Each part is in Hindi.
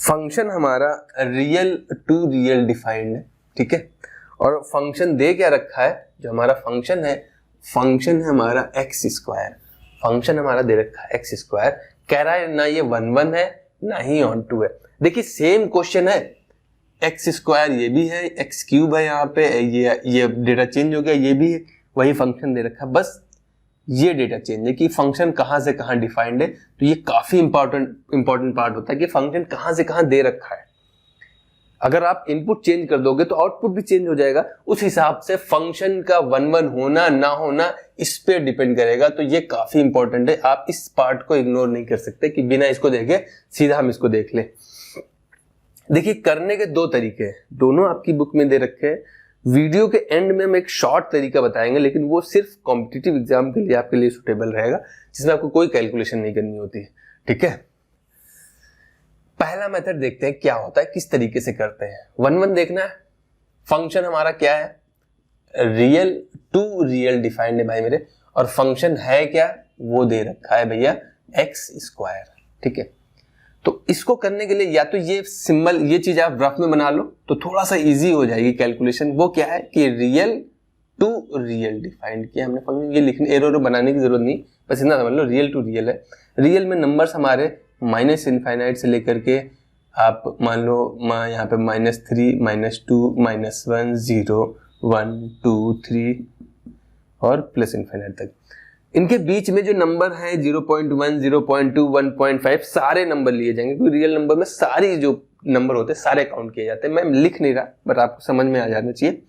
फंक्शन हमारा रियल टू रियल डिफाइंड है, ठीक है। और फंक्शन दे क्या रखा है, जो हमारा फंक्शन है हमारा एक्स स्क्वायर। फंक्शन हमारा दे रखा है एक्स स्क्वायर, कह रहा है ना ये 1 1 है ना ही ऑन टू है। देखिए सेम क्वेश्चन है, एक्स स्क्वायर ये भी है, एक्स क्यूब है, यहाँ पे ये डेटा चेंज हो गया, ये भी है, वही फंक्शन दे रखा है, बस ये डेटा चेंज है कि फंक्शन कहाँ से कहाँ डिफाइंड है। तो ये काफी इंपॉर्टेंट पार्ट होता है कि फंक्शन कहाँ से कहाँ दे रखा है। अगर आप इनपुट चेंज कर दोगे तो आउटपुट भी चेंज हो जाएगा, उस हिसाब से फंक्शन का 1 1 होना ना होना इस पे डिपेंड करेगा। तो ये काफी इंपॉर्टेंट है, आप इस पार्ट को इग्नोर नहीं कर सकते कि बिना इसको देखे सीधा हम इसको देख ले। देखिए करने के दो तरीके हैं, दोनों आपकी बुक में दे रखे हैं। वीडियो के एंड में हम एक शॉर्ट तरीका बताएंगे, लेकिन वो सिर्फ कॉम्पिटिटिव एग्जाम के लिए आपके लिए सुटेबल रहेगा, जिसमें आपको कोई कैलकुलेशन नहीं करनी होती है, ठीक है। पहला मेथड देखते हैं क्या होता है, किस तरीके से करते हैं। 1 1 देखना है, फंक्शन हमारा क्या है, रियल टू रियल डिफाइंड है भाई मेरे, और फंक्शन है क्या, वो दे रखा है भैया एक्स स्क्वायर, ठीक है। तो इसको करने के लिए या तो ये सिंबल, ये चीज आप रफ में बना लो तो थोड़ा सा इजी हो जाएगी कैलकुलेशन। वो क्या है कि रियल टू रियल डिफाइंड किया हमने फंक्शन, ये लिखने एरो बनाने की जरूरत नहीं, बस इतना समझ लो रियल टू रियल है। रियल में नंबर्स हमारे -इनफाइनाइट से लेकर के आप मान लो यहाँ पे -3 -2 -1 0 1 2 3 और +इनफाइनाइट तक। इनके बीच में जो नंबर है 0.1 0.2 1.5 सारे नंबर लिए जाएंगे, क्योंकि रियल नंबर में सारी जो नंबर होते हैं सारे काउंट किए जाते हैं। मैं लिख नहीं रहा बट आपको समझ में आ जाना चाहिए।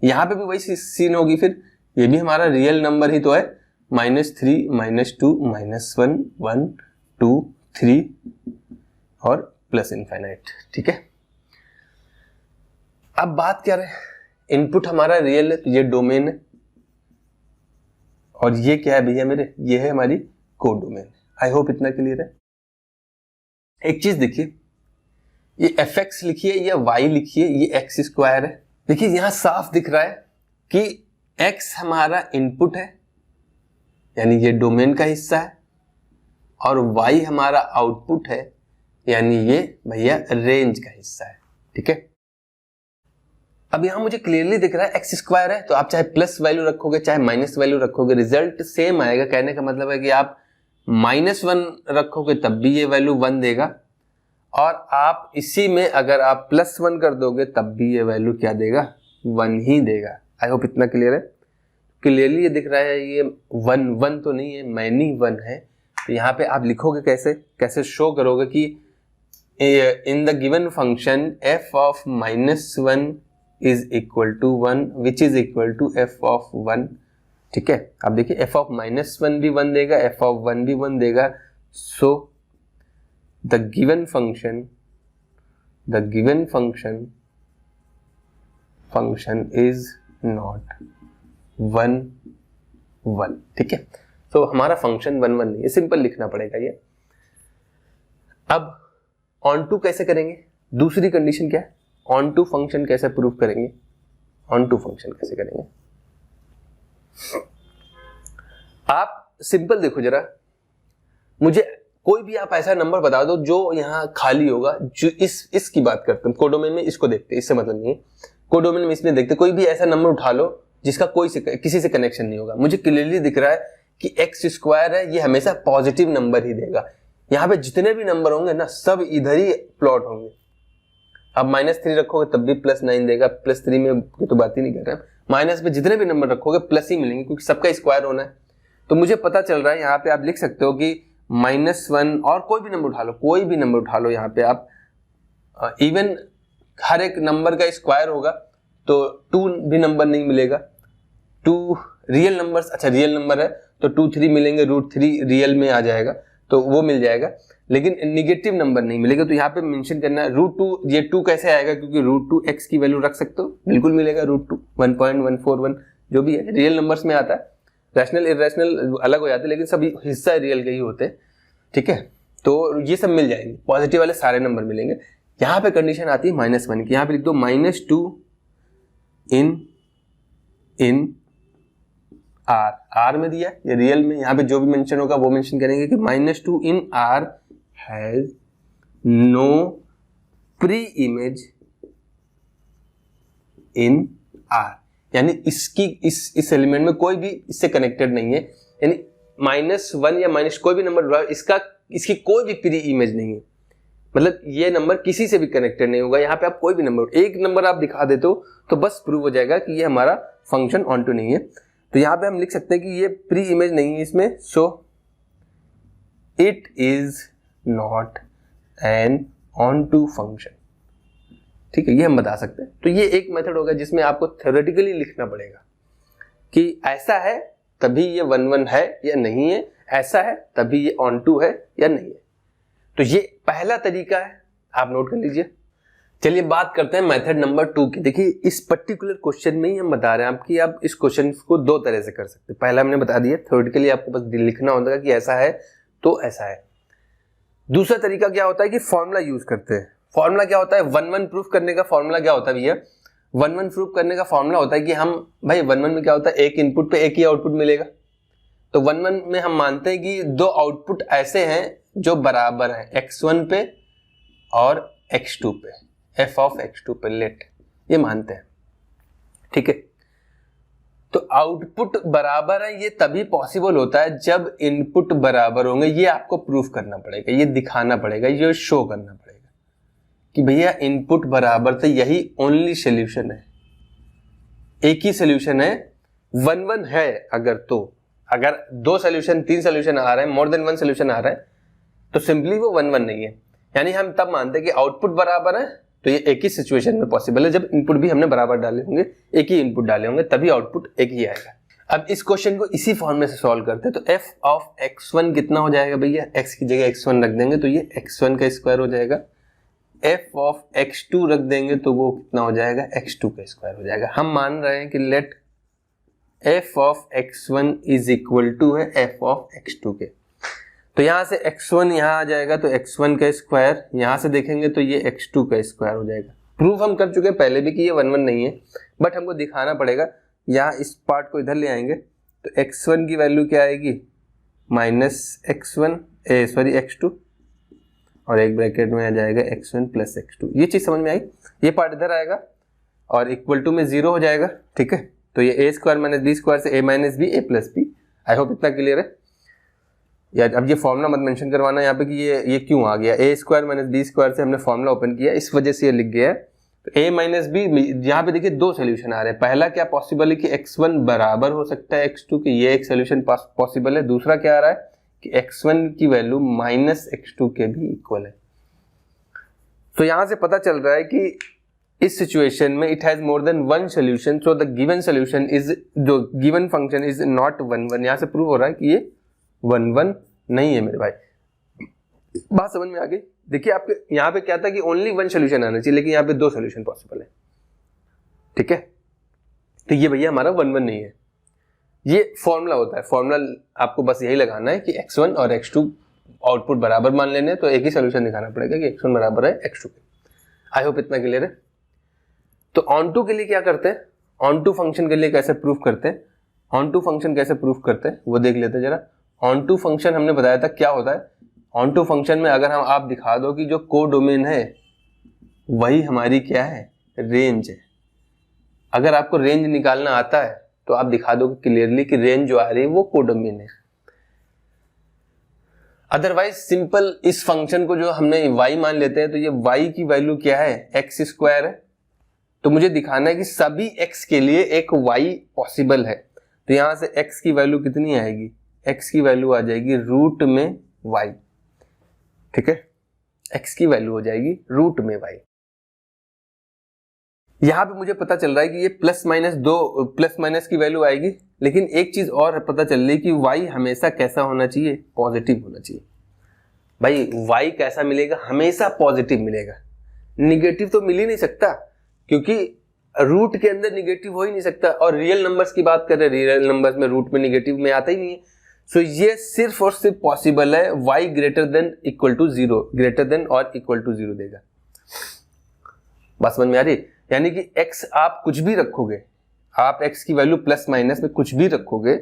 यहाँ पे भी वही सीन होगी, फिर ये भी हमारा रियल नंबर ही तो है, -3 -2 -1 1 2 3 और +इनफाइनाइट, ठीक है। अब बात क्या रहे, इनपुट हमारा रियल है तो ये डोमेन है, और ये क्या है भैया मेरे, ये है हमारी कोडोमेन। आई होप इतना क्लियर है। एक चीज देखिए, ये fx लिखिए या y लिखिए, ये एक्स स्क्वायर है। देखिए यहां साफ दिख रहा है कि x हमारा इनपुट है, यानी ये डोमेन का हिस्सा है, और y हमारा आउटपुट है, यानी ये भैया रेंज का हिस्सा है, ठीक है। अब यहां मुझे क्लियरली दिख रहा है एक्स स्क्वायर है, तो आप चाहे प्लस वैल्यू रखोगे चाहे माइनस वैल्यू रखोगे, रिजल्ट सेम आएगा। कहने का मतलब है कि आप -1 रखोगे तब भी ये वैल्यू 1 देगा, और आप इसी में अगर आप +1 कर दोगे तब भी ये वैल्यू क्या देगा, 1 ही देगा। आई होप इतना क्लियर है। क्लियरली ये दिख रहा है, ये 1 1 तो नहीं है, मैनी 1 है। तो यहाँ पे आप लिखोगे कैसे शो करोगे कि इन the given function f of -1 is equal to 1 which is equal to f of 1, ठीक है। अब देखिए f of -1 भी 1 देगा, f of 1 भी 1 देगा, so the given function is not 1 1, ठीक है। तो हमारा फंक्शन 1 1 नहीं है, सिंपल लिखना पड़ेगा ये। अब ऑन टू कैसे करेंगे, दूसरी कंडीशन क्या है, ऑन टू फंक्शन कैसे प्रूव करेंगे, ऑन टू फंक्शन कैसे करेंगे। आप सिंपल देखो जरा, मुझे कोई भी आप ऐसा नंबर बता दो जो यहां खाली होगा, जो इसकी बात करते हैं कोडोमेन में, इसको देखते हैं, इससे मतलब नहीं है, कोडोमेन में इसमें देखते, कोई भी ऐसा नंबर उठा लो जिसका किसी से कनेक्शन नहीं होगा। मुझे क्लियरली दिख रहा है कि एक्स स्क्वायर है, ये हमेशा पॉजिटिव नंबर ही देगा। यहाँ पे जितने भी नंबर होंगे ना सब इधर ही प्लॉट होंगे। अब -3 रखोगे तब भी +9 देगा, +3 में तो बात ही नहीं कर रहे हैं, माइनस पे जितने भी नंबर रखोगे प्लस ही मिलेंगे, क्योंकि सबका स्क्वायर होना है। तो मुझे पता चल रहा है, यहाँ पे आप लिख सकते हो कि -1 और कोई भी नंबर उठा लो, यहाँ पे आप इवन हर एक नंबर का स्क्वायर होगा तो 2 भी नंबर नहीं मिलेगा, 2 रियल नंबर्स, अच्छा रियल नंबर है तो 2 3 मिलेंगे, √3 रियल में आ जाएगा तो वो मिल जाएगा, लेकिन नेगेटिव नंबर नहीं मिलेगा। तो यहाँ पे मेंशन करना है √2, ये 2 कैसे आएगा, क्योंकि √2x की वैल्यू रख सकते हो, बिल्कुल मिलेगा √2 1.141 जो भी है, रियल नंबर्स में आता है, रैशनल इरेशनल अलग हो जाते हैं, लेकिन सब हिस्सा रियल के ही होते हैं, ठीक है। तो ये सब मिल जाएंगे, पॉजिटिव वाले सारे नंबर मिलेंगे। यहाँ पे कंडीशन आती है -1 की, यहाँ पे लिख दो -2 इन R में दिया, ये रियल में, यहाँ पे जो भी मेंशन होगा वो मेंशन करेंगे कि -2 in R has no pre image in R, यानी इसकी इस एलिमेंट में कोई भी इससे कनेक्टेड नहीं है, यानी -1 या माइनस कोई भी नंबर इसकी कोई भी प्री इमेज नहीं है, मतलब ये नंबर किसी से भी कनेक्टेड नहीं होगा। यहाँ पे आप कोई भी नंबर, एक नंबर आप दिखा देते हो तो बस प्रूव हो जाएगा कि ये हमारा फंक्शन ऑन टू नहीं है। तो यहाँ पे हम लिख सकते हैं कि ये प्री इमेज नहीं है इसमें, so it is not an onto function. ठीक है, ये हम बता सकते हैं। तो ये एक मेथड होगा जिसमें आपको थ्योरेटिकली लिखना पड़ेगा कि ऐसा है तभी ये 1-1 है या नहीं है, ऐसा है तभी ये ऑन टू है या नहीं है। तो ये पहला तरीका है, आप नोट कर लीजिए। चलिए बात करते हैं मेथड नंबर 2 की। देखिए इस पर्टिकुलर क्वेश्चन में ही हम बता रहे हैं आपकी, आप इस क्वेश्चन को दो तरह से कर सकते हैं। पहला हमने बता दिया थ्योरेटिकली आपको बस लिखना होता है कि ऐसा है तो ऐसा है। दूसरा तरीका क्या होता है कि फॉर्मूला यूज करते हैं। फॉर्मूला क्या होता है, 1-1 प्रूफ करने का फॉर्मूला क्या होता है भैया, 1-1 प्रूफ करने का फॉर्मूला होता है कि हम भाई 1-1 में क्या होता है, एक इनपुट पे एक ही आउटपुट मिलेगा। तो 1-1 में हम मानते हैं कि दो आउटपुट ऐसे हैं जो बराबर हैं, x1 पे और x2 पे, f ऑफ x2 पे लेट, ये मानते हैं। ठीक है, तो आउटपुट बराबर है ये तभी पॉसिबल होता है जब इनपुट बराबर होंगे। ये आपको प्रूफ करना पड़ेगा, ये दिखाना पड़ेगा, ये शो करना पड़ेगा कि भैया इनपुट बराबर थे, यही ओनली सोल्यूशन है, एक ही सोल्यूशन है। 1-1 है अगर दो सोल्यूशन, तीन सोल्यूशन आ रहे हैं, मोर देन वन सोल्यूशन आ रहा है, तो सिंपली वो 1-1 नहीं है। यानी हम तब मानते हैं कि आउटपुट बराबर है, तो ये एक ही सिचुएशन में पॉसिबल है जब इनपुट भी हमने बराबर डाले होंगे, एक ही इनपुट डाले होंगे, तभी आउटपुट एक ही आएगा। अब इस क्वेश्चन को इसी फॉर्म से सॉल्व करते हैं। तो f ऑफ x1 कितना हो जाएगा भैया, x की जगह x1 रख देंगे तो ये x1 का स्क्वायर हो जाएगा। f ऑफ x2 रख देंगे तो वो कितना हो जाएगा, x2 का स्क्वायर हो जाएगा। हम मान रहे हैं कि let f of x1 is equal to है f ऑफ x2 के। तो यहां से x1 यहां आ जाएगा तो x1 का स्क्वायर, यहां से देखेंगे तो ये x2 का स्क्वायर हो जाएगा। प्रूफ हम कर चुके हैं पहले भी कि ये 1-1 नहीं है, बट हमको दिखाना पड़ेगा। यहाँ इस पार्ट को इधर ले आएंगे तो x1 की वैल्यू क्या आएगी, -x2 और एक ब्रैकेट में आ जाएगा x1 प्लस x2। ये चीज समझ में आई, ये पार्ट इधर आएगा और इक्वल टू में 0 हो जाएगा। ठीक है, तो ये a square minus B square से a minus B a plus B. I hope इतना क्लियर है। यार अब ये फॉर्मूला मत मेंशन करवाना यहाँ पे कि ये क्यों आ गया, a square minus B square से हमने फॉर्मूला ओपन किया, इस वजह से ये लिख गया है। तो a माइनस बी, यहाँ पे देखिए दो सोल्यूशन आ रहे हैं। पहला क्या पॉसिबल है कि x1 बराबर हो सकता है x2 के, ये एक सोल्यूशन पॉसिबल है। दूसरा क्या आ रहा है कि x1 की वैल्यू -x2 के भी इक्वल है। तो यहां से पता चल रहा है कि इस सिचुएशन में it has more than one solution, so the given solution is, जो गिवन फंक्शन इज नॉट 1-1। यहां से प्रूव हो रहा है कि ये 1-1 नहीं है मेरे भाई। बात समझ में आ गई। देखिए आपके यहाँ पे क्या था कि ओनली वन सोल्यूशन आना चाहिए, लेकिन यहाँ पे दो सोल्यूशन पॉसिबल है। ठीक है, तो ये भैया हमारा 1-1 नहीं है। ये फॉर्मूला होता है, फॉर्मूला आपको बस यही लगाना है कि x1 और x2 आउटपुट बराबर मान लेने, तो एक ही सोल्यूशन दिखाना पड़ेगा कि x1 बराबर है x2 के। आई होप इतना क्लियर है। तो ऑन टू के लिए क्या करते हैं, ऑन टू फंक्शन के लिए कैसे प्रूफ करते हैं, ऑन टू फंक्शन कैसे प्रूफ करते हैं वो देख लेते हैं जरा। ऑन टू फंक्शन हमने बताया था क्या होता है। ऑन टू फंक्शन में अगर हम आप दिखा दो कि जो कोडोमेन है वही हमारी क्या है, रेंज है। अगर आपको रेंज निकालना आता है तो आप दिखा दो क्लियरली कि रेंज जो आ रही है वो कोडोमेन है। अदरवाइज सिंपल इस फंक्शन को जो हमने y मान लेते हैं, तो ये y की वैल्यू क्या है, x स्क्वायर है। तो मुझे दिखाना है कि सभी x के लिए एक y पॉसिबल है। तो यहां से x की वैल्यू कितनी आएगी, x की वैल्यू आ जाएगी रूट में y। ठीक है, x की वैल्यू हो जाएगी रूट में y। यहां पे मुझे पता चल रहा है कि ये प्लस माइनस की वैल्यू आएगी, लेकिन एक चीज और पता चल रही है कि y हमेशा कैसा होना चाहिए, पॉजिटिव होना चाहिए। भाई y कैसा मिलेगा, हमेशा पॉजिटिव मिलेगा। निगेटिव तो मिल ही नहीं सकता, क्योंकि रूट के अंदर निगेटिव हो ही नहीं सकता। और रियल नंबर्स की बात कर रहे हैं, रियल नंबर्स में रूट में निगेटिव में आता ही नहीं है। सो ये सिर्फ और सिर्फ पॉसिबल है y greater than equal to 0, greater than और इक्वल टू 0 देगा। बात समझ में आ रही, यानी कि x आप कुछ भी रखोगे, आप x की वैल्यू प्लस माइनस में कुछ भी रखोगे,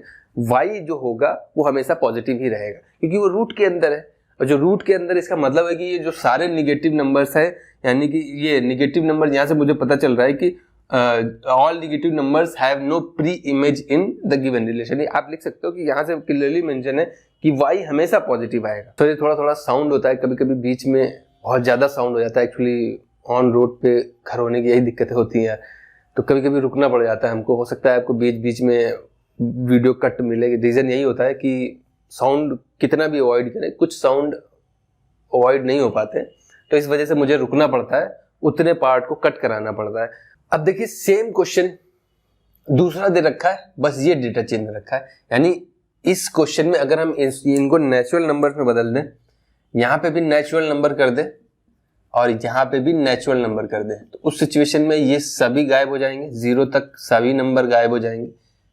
y जो होगा वो हमेशा पॉजिटिव ही रहेगा, क्योंकि वो रूट के अंदर है। और जो रूट के अंदर इसका मतलब है कि ये जो सारे निगेटिव नंबर्स है, यानी कि ये निगेटिव नंबर, यहाँ से मुझे पता चल रहा है कि all negative numbers have no pre image in the given relation. आप लिख सकते हो कि यहाँ से क्लियरली मेंशन है कि y हमेशा पॉजिटिव आएगा। तो ये थोड़ा थोड़ा साउंड होता है, कभी कभी बीच में बहुत ज़्यादा साउंड हो जाता है। एक्चुअली ऑन रोड पे घर होने की यही दिक्कतें होती हैं, तो कभी कभी रुकना पड़ जाता है हमको। हो सकता है आपको बीच बीच में वीडियो कट मिलेगी। रीज़न यही होता है कि साउंड कितना भी अवॉइड करें, कुछ साउंड अवॉइड नहीं हो पाते, तो इस वजह से मुझे रुकना पड़ता है, उतने पार्ट को कट कराना पड़ता है। अब देखिए सेम क्वेश्चन दूसरा दे रखा है, बस ये डेटा चेंज रखा है। यानी इस क्वेश्चन में अगर हम इनको नेचुरल नंबर में बदल दें, यहाँ पे भी नेचुरल नंबर कर दें और यहाँ पे भी नेचुरल नंबर कर दें, तो उस सिचुएशन में ये सभी गायब हो जाएंगे, 0 तक सभी नंबर गायब हो जाएंगे।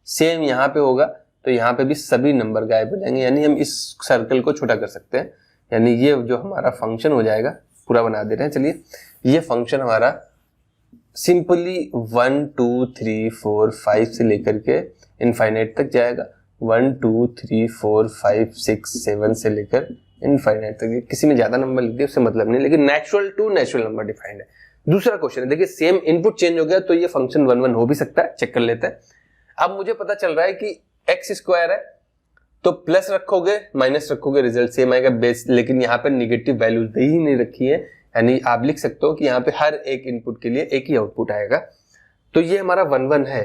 सेम यहाँ पे होगा तो यहाँ पे भी सभी नंबर गायब हो जाएंगे। यानी हम इस सर्कल को छोटा कर सकते हैं। यानी ये जो हमारा फंक्शन हो जाएगा, पूरा बना दे रहे हैं। चलिए, ये फंक्शन हमारा सिंपली 1 2 3 4 5 से लेकर के इनफाइनाइट तक जाएगा। 1 2 3 4 5 6 7 से लेकर इनफाइनाइट तक। किसी ने ज्यादा नंबर लिख दिया उससे मतलब नहीं, लेकिन natural to natural number defined है। दूसरा क्वेश्चन है, देखिए सेम इनपुट चेंज हो गया तो ये फंक्शन 1 1 हो भी सकता है, चेक कर लेते हैं। अब मुझे पता चल रहा है कि एक्स स्क्वायर है, तो प्लस रखोगे माइनस रखोगे रिजल्ट सेम आएगा बेस, लेकिन यहाँ पे निगेटिव वैल्यू दे ही नहीं रखी है। यानी आप लिख सकते हो कि यहाँ पे हर एक इनपुट के लिए एक ही आउटपुट आएगा। तो ये हमारा 1 1 है।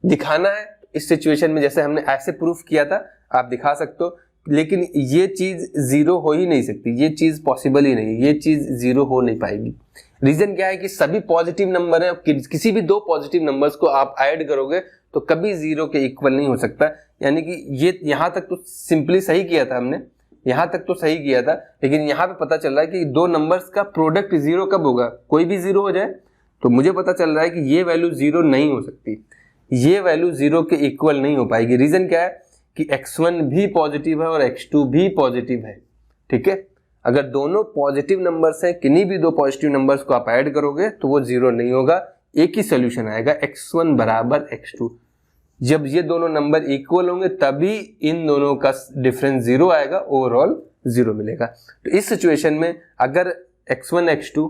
दिखाना है इस सिचुएशन में जैसे हमने ऐसे प्रूफ किया था, आप दिखा सकते हो, लेकिन ये चीज 0 हो ही नहीं सकती, ये चीज पॉसिबल ही नहीं है, ये चीज 0 हो नहीं पाएगी। रीजन क्या है कि सभी पॉजिटिव नंबर है, किसी भी दो पॉजिटिव नंबर्स को आप ऐड करोगे तो कभी 0 के इक्वल नहीं हो सकता। यानी कि ये यहां तक तो सिंपली सही किया था हमने, यहां तक तो सही किया था, लेकिन यहां पे पता चल रहा है कि दो नंबर्स का प्रोडक्ट 0 कब होगा, कोई भी 0 हो जाए। तो मुझे पता चल रहा है कि ये वैल्यू 0 नहीं हो सकती, ये वैल्यू 0 के इक्वल नहीं हो पाएगी। रीजन क्या है कि x1 भी पॉजिटिव है और x2 भी पॉजिटिव है, ठीक है। अगर दोनों पॉजिटिव नंबर्स हैं, किन्हीं भी दो पॉजिटिव नंबर्स को आप ऐड करोगे तो वो 0 नहीं होगा। एक ही सोल्यूशन आएगा, x1 बराबर x2। जब ये दोनों नंबर इक्वल होंगे तभी इन दोनों का डिफरेंस 0 आएगा, ओवरऑल 0 मिलेगा। तो इस सिचुएशन में अगर x1 x2,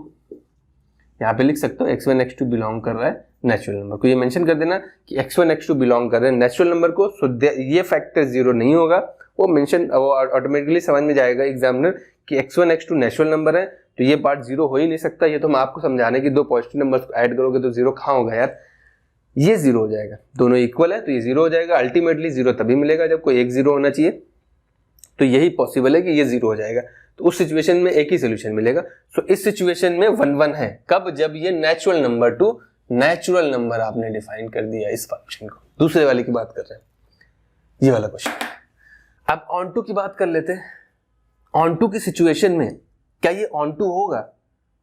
यहाँ पे लिख सकते हो x1 x2 बिलोंग कर रहा है नेचुरल नंबर को, ये मेंशन कर देना कि x1 x2 बिलोंग कर रहे हैं नेचुरल नंबर को, सो ये फैक्टर 0 नहीं होगा। वो मेंशन, वो ऑटोमेटिकली समझ में जाएगा एग्जामिनर कि x1 x2 नेचुरल नंबर है, तो ये पार्ट 0 हो ही नहीं सकता। ये तो मैं आपको समझाने की, दो पॉजिटिव नंबर्स को ऐड करोगे तो 0 कहाँ होगा यार, ये 0 हो जाएगा। दोनों इक्वल है तो ये 0 हो जाएगा। अल्टीमेटली 0 तभी मिलेगा जब कोई एक 0 होना चाहिए, तो यही पॉसिबल है कि ये 0 हो जाएगा। तो उस सिचुएशन में एक ही सोल्यूशन मिलेगा। सो इस सिचुएशन में 1 1 है, कब, जब ये natural number two natural number आपने डिफाइन कर दिया इस फंक्शन को। दूसरे वाले की बात कर रहे हैं, ये वाला क्वेश्चन। अब ऑन टू की बात कर लेते हैं। ऑन टू की सिचुएशन में क्या ये ऑन टू होगा,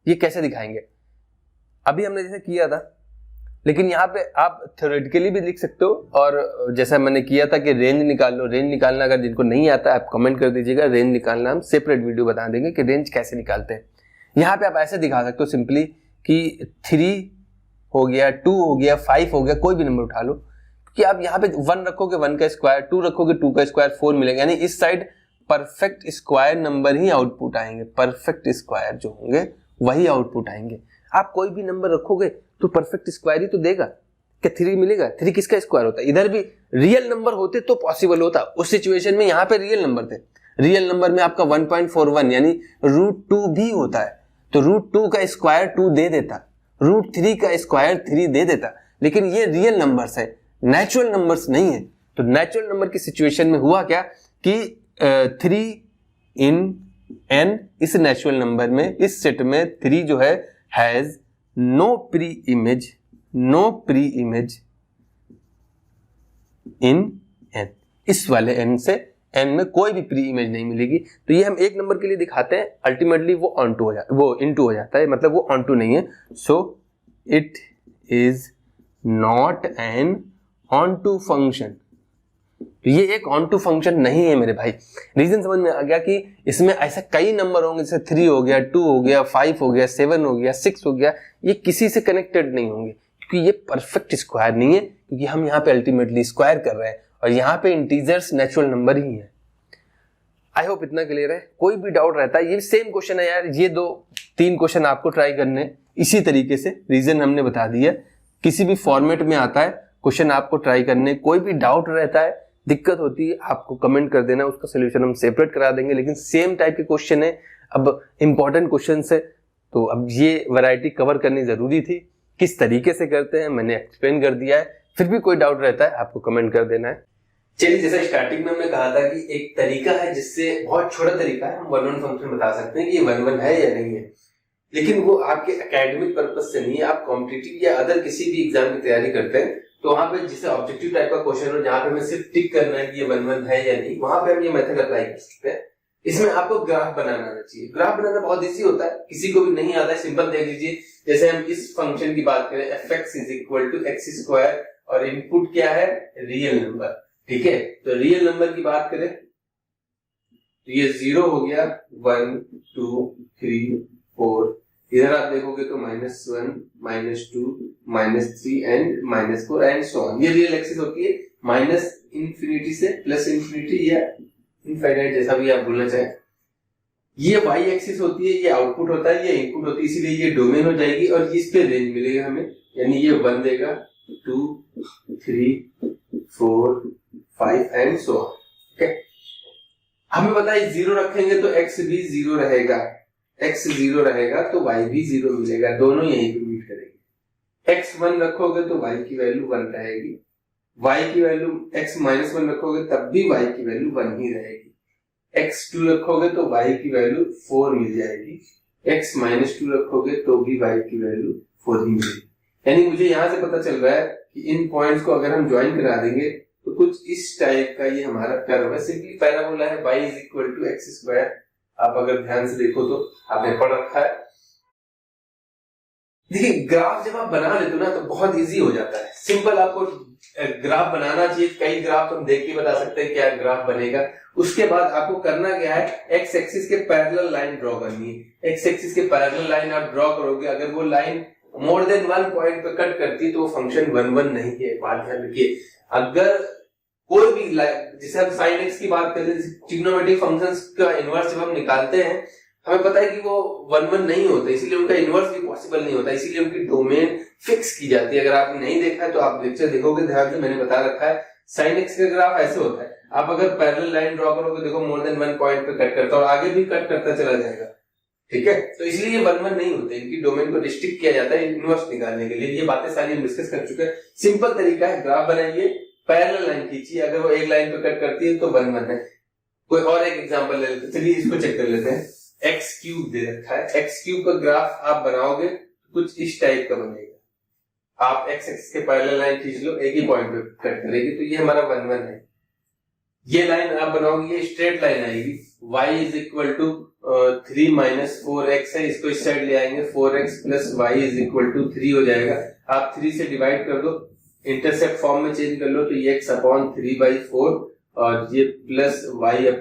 ये कैसे दिखाएंगे। अभी हमने जैसे किया था, लेकिन यहाँ पे आप थ्योरेटिकली भी लिख सकते हो, और जैसा मैंने किया था कि रेंज निकाल लो। रेंज निकालना अगर जिनको नहीं आता आप कमेंट कर दीजिएगा, रेंज निकालना हम सेपरेट वीडियो बता देंगे कि रेंज कैसे निकालते हैं। यहाँ पे आप ऐसे दिखा सकते हो सिंपली कि 3 हो गया, 2 हो गया, 5 हो गया, कोई भी नंबर उठा लो, क्योंकि आप यहाँ पे 1 रखोगे 1 का स्क्वायर, 2 रखोगे 2 का स्क्वायर, 4 मिलेगा। यानी इस साइड परफेक्ट स्क्वायर नंबर ही आउटपुट आएंगे, परफेक्ट स्क्वायर जो होंगे वही आउटपुट आएंगे। आप कोई भी नंबर रखोगे तो परफेक्ट स्क्वायर ही तो देगा। क्या 3 मिलेगा? 3 किसका स्क्वायर होता है? इधर भी रियल नंबर होते तो पॉसिबल होता। उस सिचुएशन में यहाँ पे रियल नंबर थे, रियल नंबर में आपका 1.41 यानी √2 भी होता है, तो √2 का स्क्वायर 2 दे देता, √3 का स्क्वायर 3 दे देता। लेकिन ये रियल नंबर्स है, नेचुरल नंबर्स नहीं है। तो नेचुरल नंबर की सिचुएशन में हुआ क्या कि 3 इन n, इस नेचुरल नंबर में, इस सेट में 3 जो है has no pre image in n। इस वाले n से n में कोई भी प्री इमेज नहीं मिलेगी। तो ये हम एक नंबर के लिए दिखाते हैं, अल्टीमेटली वो ऑन टू हो जाता है, वो इनटू हो जाता है, मतलब वो ऑन टू नहीं है। So it is not an onto function. तो ये एक ऑन टू फंक्शन नहीं है मेरे भाई। रीजन समझ में आ गया कि इसमें ऐसा कई नंबर होंगे, जैसे 3 हो गया, 2 हो गया, 5 हो गया, 7 हो गया, 6 हो गया, ये किसी से कनेक्टेड नहीं होंगे क्योंकि ये परफेक्ट स्क्वायर नहीं है, क्योंकि हम यहाँ पे अल्टीमेटली स्क्वायर कर रहे हैं और यहाँ पे इंटीजर्स नेचुरल नंबर ही है। आई होप इतना क्लियर है। कोई भी डाउट रहता है, ये सेम क्वेश्चन है यार, ये 2-3 क्वेश्चन आपको ट्राई करने इसी तरीके से, रीजन हमने बता दिया, किसी भी फॉर्मेट में आता है क्वेश्चन आपको ट्राई करने। कोई भी डाउट रहता है, दिक्कत होती है, आपको कमेंट कर देना, उसका सोल्यूशन हम सेपरेट करा देंगे। लेकिन सेम टाइप के क्वेश्चन है, अब इंपॉर्टेंट क्वेश्चन है, तो अब ये वैरायटी कवर करनी जरूरी थी। किस तरीके से करते हैं मैंने एक्सप्लेन कर दिया है, फिर भी कोई डाउट रहता है आपको कमेंट कर देना है। चलिए, जैसा स्टार्टिंग में हमने कहा था कि एक तरीका है जिससे, बहुत छोटा तरीका है, हम 1-1 फंक्शन बता सकते हैं कि ये 1-1 है या नहीं है, लेकिन वो आपके एकेडमिक पर्पस से नहीं है। आप कॉम्पिटिटिव या अदर किसी भी एग्जाम की तैयारी करते हैं तो वहां पे जिसे ऑब्जेक्टिव टाइप का क्वेश्चन हो, जहां पे हमें सिर्फ टिक करना है कि ये 1-1 है या नहीं, वहां पे हम ये मेथड अप्लाई कर सकते हैं। इसमें आपको ग्राफ बनाना आना चाहिए। ग्राफ बनाना बहुत इजी होता है, किसी को भी नहीं आता है, सिंपल देख लीजिए। जैसे हम इस फंक्शन की बात करें, fx = x² और इनपुट क्या है, रियल नंबर, ठीक है। तो रियल नंबर की बात करें तो ये 0 हो गया, 1 2 3 4, इधर आप देखोगे तो -1 -2 -3 एंड -4 एंड सो ऑन। ये रियल एक्सिस होती है, -∞ से +∞ या इनफाइनाइट, जैसा भी आप बोलना चाहें। ये y एक्सिस होती है, ये आउटपुट होता है, ये इनपुट होती है, इसीलिए ये डोमेन हो जाएगी और इस पे रेंज मिलेगा हमें, यानी ये 1 देगा, 2 3 4 5 एंड सो ऑन। ओके, हमें पता है 0 रखेंगे तो x भी 0 रहेगा, x 0 रहेगा तो y भी 0 मिलेगा, दोनों यहीं पे मीट करेंगे। x 1 रखोगे तो y की वैल्यू 1 रहेगी, y की वैल्यू x -1 रखोगे तब भी y की वैल्यू 1 ही रहेगी, x 2 रखोगे तो y की वैल्यू 4 मिल जाएगी, x -2 रखोगे तो भी y की वैल्यू 4 ही मिलेगी। यानी मुझे यहां से पता चल रहा है कि इन पॉइंट्स को अगर हम ज्वाइन करा देंगे तो कुछ इस टाइप का ये हमारा कर्व है। सिंपली पैराबोला है, y = x²। आप अगर ध्यान से देखो तो आपने पढ़ रखा है। देखिए, ग्राफ जब आप बना लेते हो ना तो बहुत इजी हो जाता है, सिंपल। आपको ग्राफ बनाना चाहिए, कई ग्राफ हम देख के बता सकते हैं क्या ग्राफ बनेगा। उसके बाद आपको करना क्या है, एक्स एक्सिस के पैरेलल लाइन ड्रॉ करनी है। एक्स एक्सिस के पैरेलल लाइन आप ड्रॉ करोगे, अगर वो लाइन मोर देन 1 पॉइंट पे कट करती तो वो फंक्शन 1-1 नहीं है, बात ध्यान रखिए। अगर कोई भी जैसे हम sin x की बात करते हैं, ट्रिग्नोमेट्रिक फंक्शंस का इनवर्स जब हम निकालते हैं, हमें पता है कि वो 1-1 नहीं होता, इसीलिए उनका इनवर्स भी पॉसिबल नहीं होता, इसीलिए उनकी डोमेन फिक्स की जाती है। अगर आपने नहीं देखा है तो आप लेक्चर देखोगे, ध्यान से, मैंने बता रखा है। sin x का ग्राफ ऐसे होता है, आप अगर पैरेलल लाइन ड्रॉ करोगे, देखो मोर देन 1 पॉइंट पे कट करता है और आगे भी कट करता चला जाएगा, ठीक है। तो इसलिए ये 1-1 नहीं होते, इनकी डोमेन को रिस्ट्रिक्ट किया जाता है इनवर्स निकालने के लिए। ये बातें सारी हम डिस्कस कर चुके हैं। सिंपल तरीका है, ग्राफ बनाइए, पैरेलल लाइन खींचिए, अगर वो एक लाइन पे कट करती है तो 1-1 है। कोई और एक एग्जांपल ले लेते हैं, चलिए इसको चेक कर लेते हैं। x³ दे रखा है, x³ का ग्राफ आप बनाओगे कुछ इस टाइप का बनेगा। आप x एक्सिस के पैरेलल लाइन खींच लो, एक ही पॉइंट पे कट करेगी, तो ये हमारा 1-1 है। ये लाइन आप बनाओगे, ये स्ट्रेट लाइन आएगी, y = 3 - 4x है, इसको इस साइड ले आएंगे, 4x + y = 3 हो जाएगा। आप 3 से डिवाइड कर दो, इंटरसेप्ट फॉर्म में चेंज कर लो, तो ये x/3/4 और ये प्लस y/3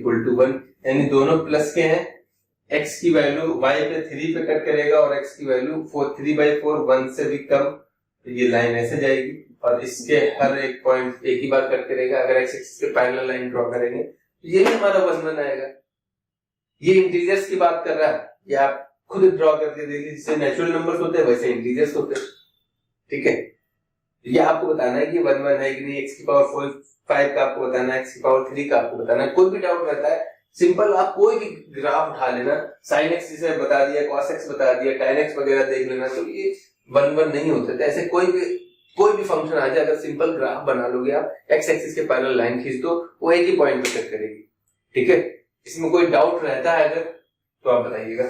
= 1, यानी दोनों प्लस के हैं। x की वैल्यू y पे 3 पे कट करेगा और x की वैल्यू 3/4 1 से भी कम, तो ये लाइन ऐसे जाएगी और इसके हर एक पॉइंट एक ही बार कट करेगा। अगर x एक्सिस के पैरेलल लाइन ड्रॉ करेंगे तो ये भी हमारा 1-1 आएगा। ये इंटीजर्स की बात कर रहा है, ये आप खुद ड्रॉ करके देखिए, जैसे नेचुरल नंबर्स होते हैं वैसे इंटीजर्स होते हैं, ठीक है। ये आपको बताना है कि 1-1 है कि नहीं, x⁴ का आपको बताना है, x⁴ का आपको बताना है। कोई भी डाउट रहता है, सिंपल आप कोई भी ग्राफ उठा लेना, sin x जिसे बता दिया, cos x बता दिया, tan x वगैरह देख लेना, तो ये 1-1 नहीं होते थे। ऐसे कोई भी फंक्शन आ जाए, अगर सिंपल ग्राफ बना लोगे आप, x एक्सिस के पैरेलल लाइन खींच दो, वो एक ही पॉइंट पे कट करेगी, ठीक है। इसमें कोई डाउट रहता है अगर तो आप बताइएगा।